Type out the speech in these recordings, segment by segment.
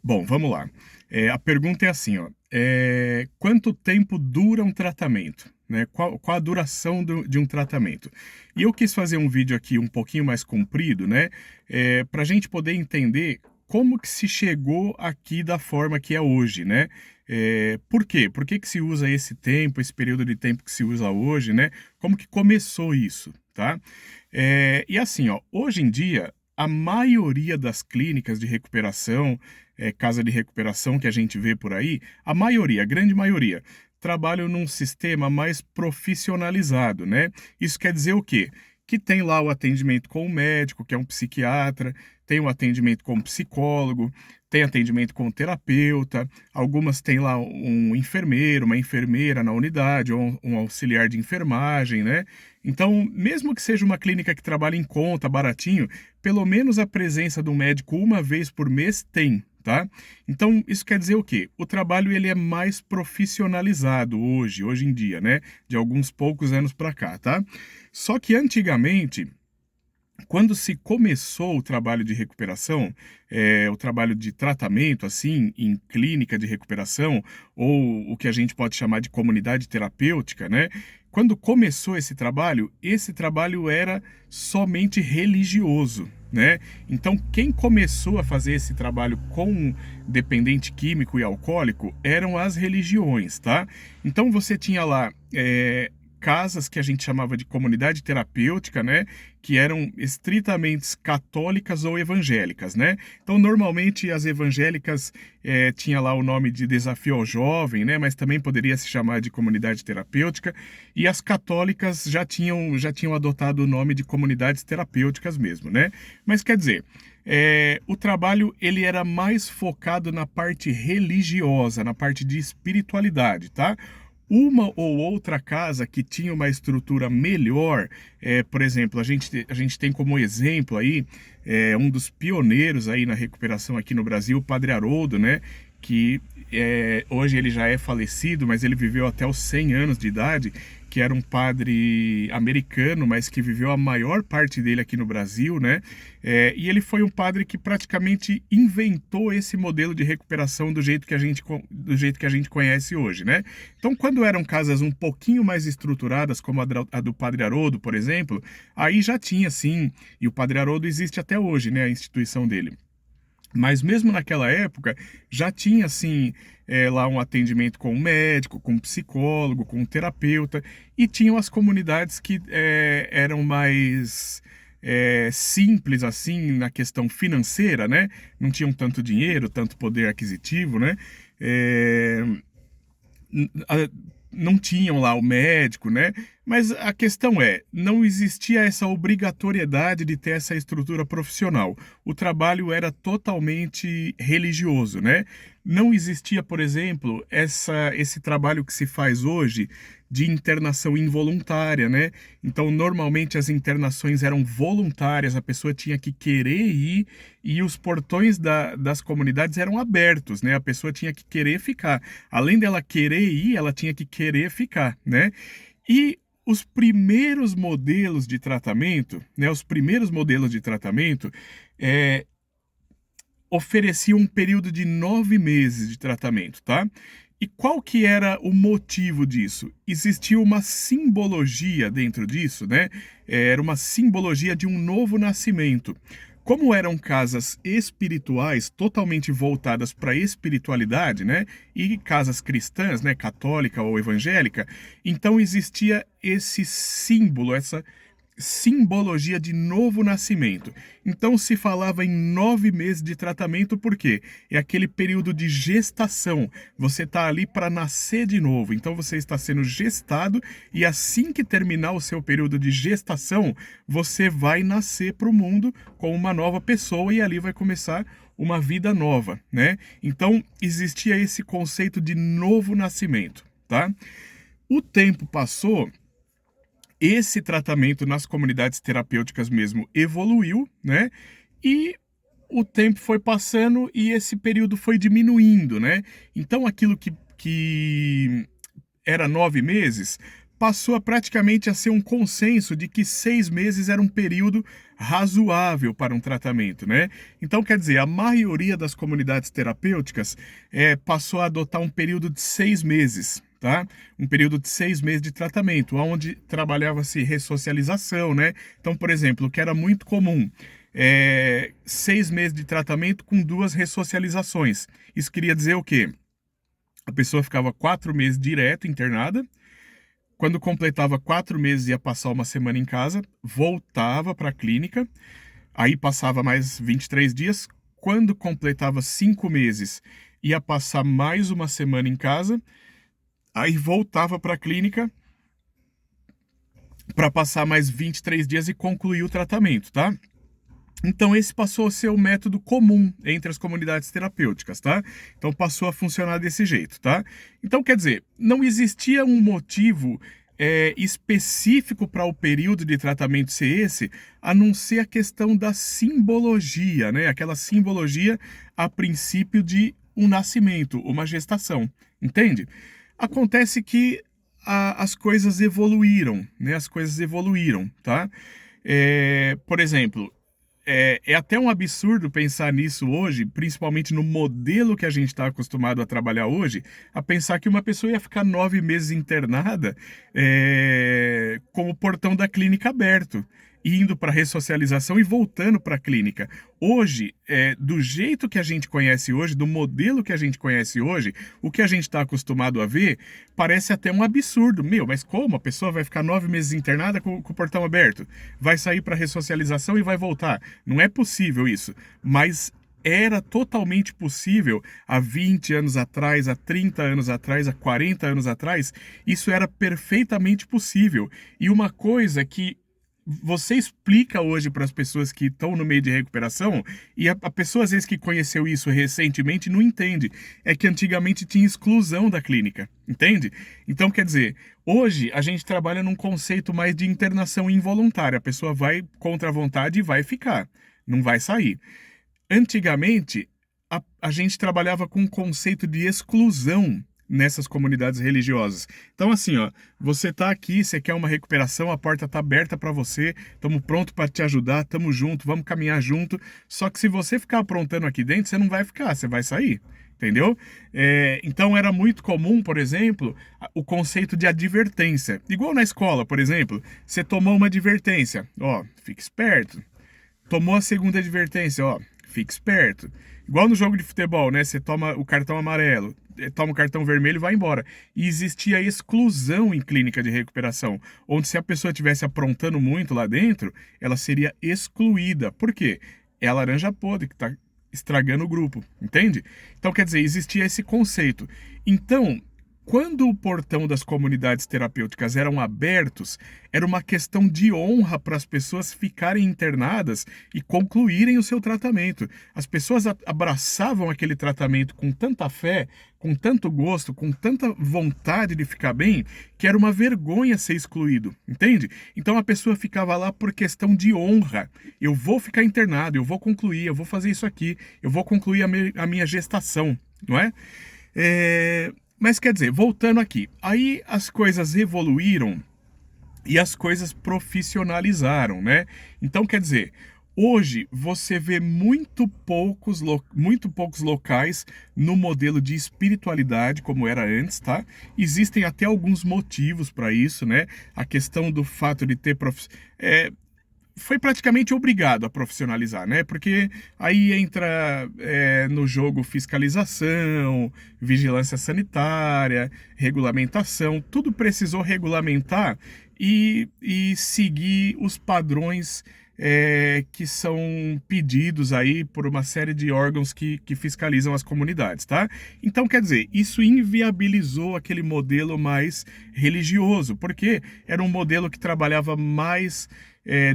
Bom, vamos lá. A pergunta é assim, ó, quanto tempo dura um tratamento? Né? Qual a duração de um tratamento? E eu quis fazer um vídeo aqui um pouquinho mais comprido, né? Para a gente poder entender como que se chegou aqui da forma que é hoje, né? Por quê? Por que que se usa esse tempo, esse período de tempo que se usa hoje, né? Como que começou isso, tá? E assim, ó, hoje em dia, a maioria das clínicas de recuperação, casa de recuperação que a gente vê por aí, a maioria, a grande maioria, trabalham num sistema mais profissionalizado, né? Isso quer dizer o quê? Que tem lá o atendimento com o médico, que é um psiquiatra, tem o atendimento com o psicólogo, tem atendimento com o terapeuta, algumas têm lá um enfermeiro, uma enfermeira na unidade, ou um auxiliar de enfermagem, né? Então, mesmo que seja uma clínica que trabalha em conta, baratinho, pelo menos a presença do médico uma vez por mês tem, tá? Então, isso quer dizer o quê? O trabalho ele é mais profissionalizado hoje em dia, né? De alguns poucos anos para cá, tá? Só que antigamente, quando se começou o trabalho de recuperação, o trabalho de tratamento, assim, em clínica de recuperação, ou o que a gente pode chamar de comunidade terapêutica, né? Quando começou esse trabalho era somente religioso, né? Então, quem começou a fazer esse trabalho com dependente químico e alcoólico eram as religiões, tá? Então, você tinha lá casas que a gente chamava de comunidade terapêutica, né? Que eram estritamente católicas ou evangélicas, né? Então, normalmente as evangélicas tinha lá o nome de Desafio ao Jovem, né? Mas também poderia se chamar de comunidade terapêutica. E as católicas já tinham adotado o nome de comunidades terapêuticas mesmo, né? Mas quer dizer, o trabalho ele era mais focado na parte religiosa, na parte de espiritualidade, tá? Uma ou outra casa que tinha uma estrutura melhor, por exemplo, a gente tem como exemplo aí, um dos pioneiros aí na recuperação aqui no Brasil, o Padre Haroldo, né? Que hoje ele já é falecido, mas ele viveu até os 100 anos de idade, que era um padre americano, mas que viveu a maior parte dele aqui no Brasil, né? E ele foi um padre que praticamente inventou esse modelo de recuperação do jeito que a gente conhece hoje, né? Então, quando eram casas um pouquinho mais estruturadas, como a do Padre Haroldo, por exemplo, aí já tinha sim, e o Padre Haroldo existe até hoje, né? A instituição dele. Mas mesmo naquela época, já tinha, assim, lá um atendimento com um médico, com um psicólogo, com um terapeuta, e tinham as comunidades que eram mais simples, assim, na questão financeira, né? Não tinham tanto dinheiro, tanto poder aquisitivo, né? É, a- não tinham lá o médico, né? Mas a questão não existia essa obrigatoriedade de ter essa estrutura profissional. O trabalho era totalmente religioso, né? Não existia, por exemplo, esse trabalho que se faz hoje de internação involuntária, né? Então, normalmente as internações eram voluntárias, a pessoa tinha que querer ir e os portões das comunidades eram abertos, né? A pessoa tinha que querer ficar. Além dela querer ir, ela tinha que querer ficar, né? E os primeiros modelos de tratamento, né? Os primeiros modelos de tratamento é, ofereciam um período de 9 meses de tratamento, tá? E qual que era o motivo disso? Existia uma simbologia dentro disso, né? Era uma simbologia de um novo nascimento. Como eram casas espirituais totalmente voltadas para a espiritualidade, né? E casas cristãs, né? Católica ou evangélica, então existia esse símbolo, essa simbologia de novo nascimento. Então se falava em 9 meses de tratamento, por quê? É aquele período de gestação. Você está ali para nascer de novo. Então você está sendo gestado e assim que terminar o seu período de gestação, você vai nascer para o mundo com uma nova pessoa e ali vai começar uma vida nova, né? Então existia esse conceito de novo nascimento, tá? O tempo passou, esse tratamento nas comunidades terapêuticas mesmo evoluiu, né? E o tempo foi passando e esse período foi diminuindo, né? Então aquilo que era 9 meses passou a praticamente a ser um consenso de que 6 meses era um período razoável para um tratamento, né? Então, quer dizer, a maioria das comunidades terapêuticas passou a adotar um período de 6 meses, tá? Um período de 6 meses de tratamento, onde trabalhava-se ressocialização, né? Então, por exemplo, o que era muito comum, 6 meses de tratamento com 2 ressocializações. Isso queria dizer o quê? A pessoa ficava 4 meses direto internada. Quando completava 4 meses, ia passar uma semana em casa, voltava para a clínica, aí passava mais 23 dias. Quando completava 5 meses, ia passar mais uma semana em casa, aí voltava para a clínica para passar mais 23 dias e concluir o tratamento, tá? Então, esse passou a ser o método comum entre as comunidades terapêuticas, tá? Então, passou a funcionar desse jeito, tá? Então, quer dizer, não existia um motivo específico para o período de tratamento ser esse, a não ser a questão da simbologia, né? Aquela simbologia a princípio de um nascimento, uma gestação, entende? Acontece que as coisas evoluíram, né? As coisas evoluíram, tá? Por exemplo, é até um absurdo pensar nisso hoje, principalmente no modelo que a gente está acostumado a trabalhar hoje, a pensar que uma pessoa ia ficar 9 meses internada com o portão da clínica aberto, indo para ressocialização e voltando para a clínica. Hoje, do jeito que a gente conhece hoje, do modelo que a gente conhece hoje, o que a gente está acostumado a ver, parece até um absurdo. Meu, mas como? A pessoa vai ficar 9 meses internada com o portão aberto? Vai sair para ressocialização e vai voltar? Não é possível isso. Mas era totalmente possível há 20 anos atrás, há 30 anos atrás, há 40 anos atrás. Isso era perfeitamente possível. E uma coisa que você explica hoje para as pessoas que estão no meio de recuperação, e a pessoa às vezes que conheceu isso recentemente não entende, é que antigamente tinha exclusão da clínica, entende? Então, quer dizer, hoje a gente trabalha num conceito mais de internação involuntária, a pessoa vai contra a vontade e vai ficar, não vai sair. Antigamente, a gente trabalhava com um conceito de exclusão nessas comunidades religiosas. Então, assim, ó, você tá aqui, você quer uma recuperação, a porta tá aberta para você, estamos pronto para te ajudar, estamos junto, vamos caminhar junto. Só que se você ficar aprontando aqui dentro, você não vai ficar, você vai sair. Entendeu? Então era muito comum, por exemplo, o conceito de advertência. Igual na escola, por exemplo, você tomou uma advertência, ó, fique esperto. Tomou a segunda advertência, ó, fique esperto. Igual no jogo de futebol, né? Você toma o cartão amarelo, toma o cartão vermelho e vai embora. E existia exclusão em clínica de recuperação, onde se a pessoa estivesse aprontando muito lá dentro, ela seria excluída. Por quê? É a laranja podre que está estragando o grupo, entende? Então, quer dizer, existia esse conceito. Então, quando o portão das comunidades terapêuticas eram abertos, era uma questão de honra para as pessoas ficarem internadas e concluírem o seu tratamento. As pessoas abraçavam aquele tratamento com tanta fé, com tanto gosto, com tanta vontade de ficar bem, que era uma vergonha ser excluído, entende? Então a pessoa ficava lá por questão de honra. Eu vou ficar internado, eu vou concluir, eu vou fazer isso aqui, eu vou concluir a minha gestação, não é? Mas quer dizer, voltando aqui, aí as coisas evoluíram e as coisas profissionalizaram, né? Então, quer dizer, hoje você vê muito poucos locais no modelo de espiritualidade como era antes, tá? Existem até alguns motivos para isso, né? A questão do fato de ter foi praticamente obrigado a profissionalizar, né? Porque aí entra no jogo fiscalização, vigilância sanitária, regulamentação, tudo precisou regulamentar e seguir os padrões que são pedidos aí por uma série de órgãos que fiscalizam as comunidades, tá? Então, quer dizer, isso inviabilizou aquele modelo mais religioso, porque era um modelo que trabalhava mais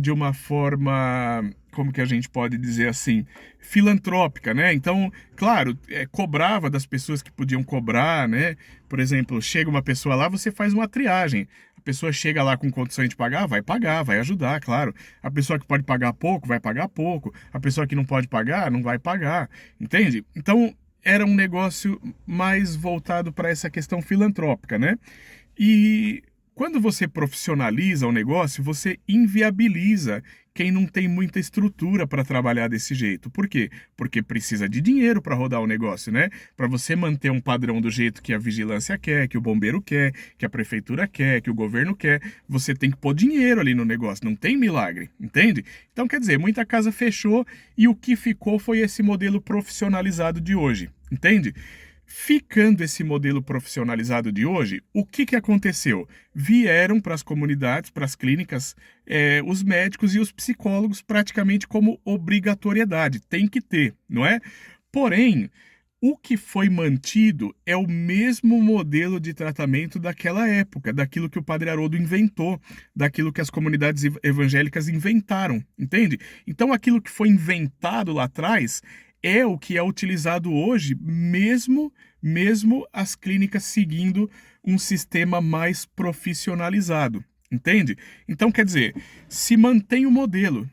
de uma forma, como que a gente pode dizer assim, filantrópica, né? Então, claro, cobrava das pessoas que podiam cobrar, né? Por exemplo, chega uma pessoa lá, você faz uma triagem. A pessoa chega lá com condições de pagar, vai ajudar, claro. A pessoa que pode pagar pouco, vai pagar pouco. A pessoa que não pode pagar, não vai pagar, entende? Então, era um negócio mais voltado para essa questão filantrópica, né? E Quando você profissionaliza o negócio, você inviabiliza quem não tem muita estrutura para trabalhar desse jeito. Por quê? Porque precisa de dinheiro para rodar o negócio, né? Para você manter um padrão do jeito que a vigilância quer, que o bombeiro quer, que a prefeitura quer, que o governo quer, você tem que pôr dinheiro ali no negócio, não tem milagre, entende? Então, quer dizer, muita casa fechou e o que ficou foi esse modelo profissionalizado de hoje, entende? Ficando esse modelo profissionalizado de hoje, o que aconteceu? Vieram para as comunidades, para as clínicas, os médicos e os psicólogos praticamente como obrigatoriedade. Tem que ter, não é? Porém, o que foi mantido é o mesmo modelo de tratamento daquela época, daquilo que o Padre Haroldo inventou, daquilo que as comunidades evangélicas inventaram, entende? Então, aquilo que foi inventado lá atrás é o que é utilizado hoje, mesmo as clínicas seguindo um sistema mais profissionalizado, entende? Então, quer dizer, se mantém o modelo,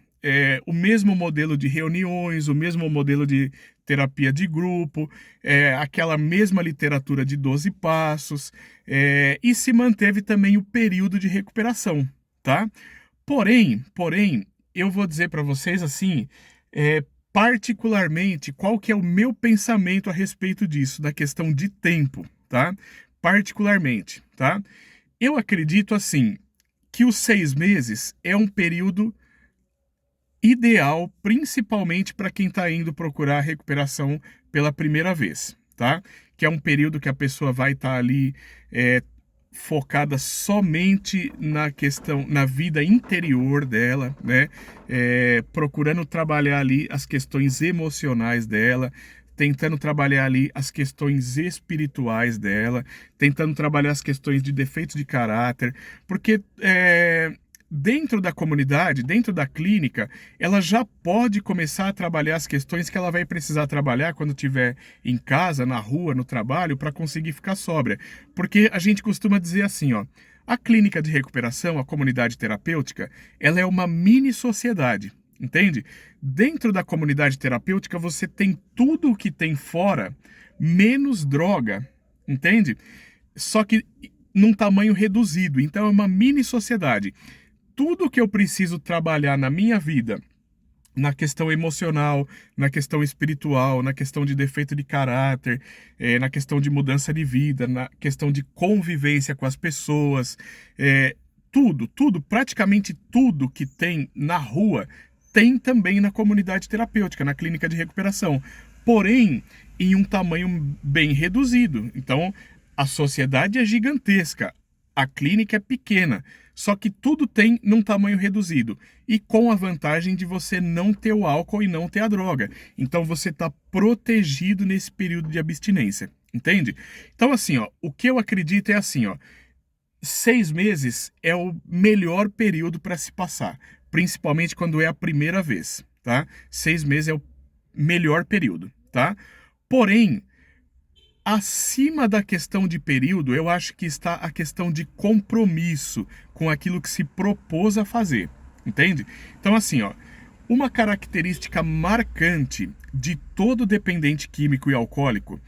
o mesmo modelo de reuniões, o mesmo modelo de terapia de grupo, aquela mesma literatura de 12 passos, e se manteve também o período de recuperação, tá? Porém, eu vou dizer para vocês assim, particularmente, qual que é o meu pensamento a respeito disso, da questão de tempo, tá? Particularmente, tá? Eu acredito, assim, que os 6 meses é um período ideal, principalmente para quem está indo procurar recuperação pela primeira vez, tá? Que é um período que a pessoa vai estar ali focada somente na questão, na vida interior dela, né? Procurando trabalhar ali as questões emocionais dela, tentando trabalhar ali as questões espirituais dela, tentando trabalhar as questões de defeitos de caráter, porque dentro da comunidade, dentro da clínica, ela já pode começar a trabalhar as questões que ela vai precisar trabalhar quando estiver em casa, na rua, no trabalho, para conseguir ficar sóbria. Porque a gente costuma dizer assim, ó, a clínica de recuperação, a comunidade terapêutica, ela é uma mini sociedade, entende? Dentro da comunidade terapêutica, você tem tudo o que tem fora, menos droga, entende? Só que num tamanho reduzido, então é uma mini sociedade. Tudo que eu preciso trabalhar na minha vida, na questão emocional, na questão espiritual, na questão de defeito de caráter, na questão de mudança de vida, na questão de convivência com as pessoas, tudo, praticamente tudo que tem na rua, tem também na comunidade terapêutica, na clínica de recuperação. Porém, em um tamanho bem reduzido. Então, a sociedade é gigantesca, a clínica é pequena. Só que tudo tem num tamanho reduzido. E com a vantagem de você não ter o álcool e não ter a droga. Então você está protegido nesse período de abstinência. Entende? Então assim, ó, o que eu acredito é assim, ó. 6 meses é o melhor período para se passar. Principalmente quando é a primeira vez, tá? 6 meses é o melhor período, tá? Porém, acima da questão de período, eu acho que está a questão de compromisso com aquilo que se propôs a fazer, entende? Então assim, ó, uma característica marcante de todo dependente químico e alcoólico,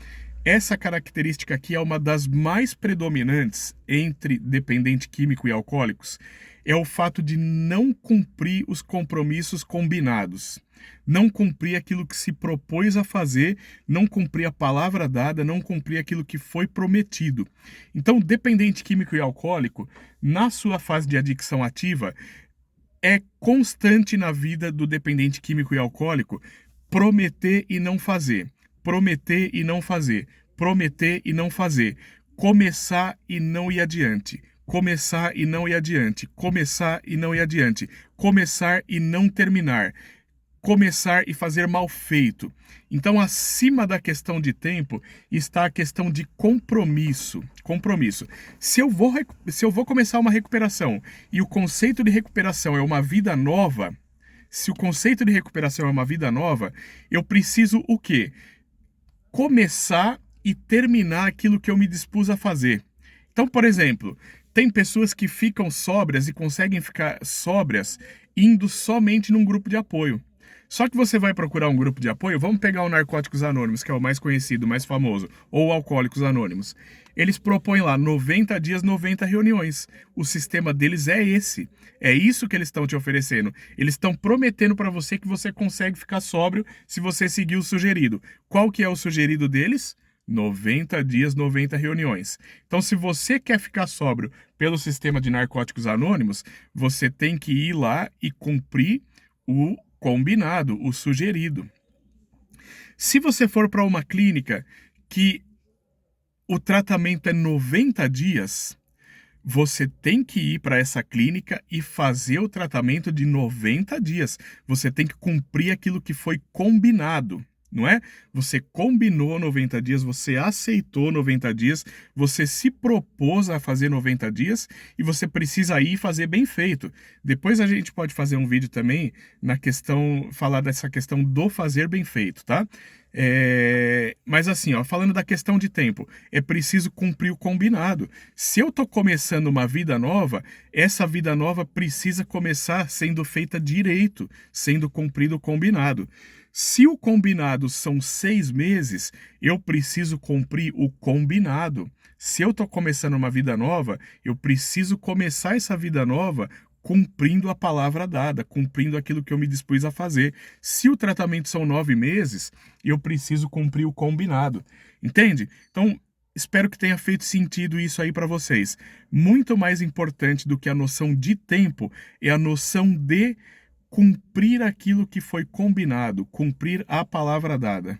essa característica aqui é uma das mais predominantes entre dependente químico e alcoólicos, é o fato de não cumprir os compromissos combinados. Não cumprir aquilo que se propôs a fazer, não cumprir a palavra dada, não cumprir aquilo que foi prometido. Então, dependente químico e alcoólico, na sua fase de adicção ativa, é constante na vida do dependente químico e alcoólico prometer e não fazer, prometer e não fazer, prometer e não fazer, começar e não ir adiante, começar e não ir adiante, começar e não ir adiante, começar e não terminar, começar e fazer mal feito. Então, acima da questão de tempo, está a questão de compromisso. Compromisso. Se eu vou começar uma recuperação e o conceito de recuperação é uma vida nova, se o conceito de recuperação é uma vida nova, eu preciso o quê? Começar e terminar aquilo que eu me dispus a fazer. Então, por exemplo, tem pessoas que ficam sóbrias e conseguem ficar sóbrias indo somente num grupo de apoio. Só que você vai procurar um grupo de apoio, vamos pegar o Narcóticos Anônimos, que é o mais conhecido, mais famoso, ou Alcoólicos Anônimos. Eles propõem lá 90 dias, 90 reuniões. O sistema deles é esse. É isso que eles estão te oferecendo. Eles estão prometendo para você que você consegue ficar sóbrio se você seguir o sugerido. Qual que é o sugerido deles? 90 dias, 90 reuniões. Então, se você quer ficar sóbrio pelo sistema de Narcóticos Anônimos, você tem que ir lá e cumprir o combinado, o sugerido. Se você for para uma clínica que o tratamento é 90 dias, você tem que ir para essa clínica e fazer o tratamento de 90 dias. Você tem que cumprir aquilo que foi combinado, não é? Você combinou 90 dias, você aceitou 90 dias, você se propôs a fazer 90 dias e você precisa ir fazer bem feito. Depois a gente pode fazer um vídeo também na questão, falar dessa questão do fazer bem feito, tá? Mas assim, ó, falando da questão de tempo, é preciso cumprir o combinado. Se eu tô começando uma vida nova, essa vida nova precisa começar sendo feita direito, sendo cumprido o combinado. Se o combinado são 6 meses, eu preciso cumprir o combinado. Se eu tô começando uma vida nova, eu preciso começar essa vida nova cumprindo a palavra dada, cumprindo aquilo que eu me dispus a fazer. Se o tratamento são 9 meses, eu preciso cumprir o combinado. Entende? Então, espero que tenha feito sentido isso aí para vocês. Muito mais importante do que a noção de tempo é a noção de cumprir aquilo que foi combinado, cumprir a palavra dada.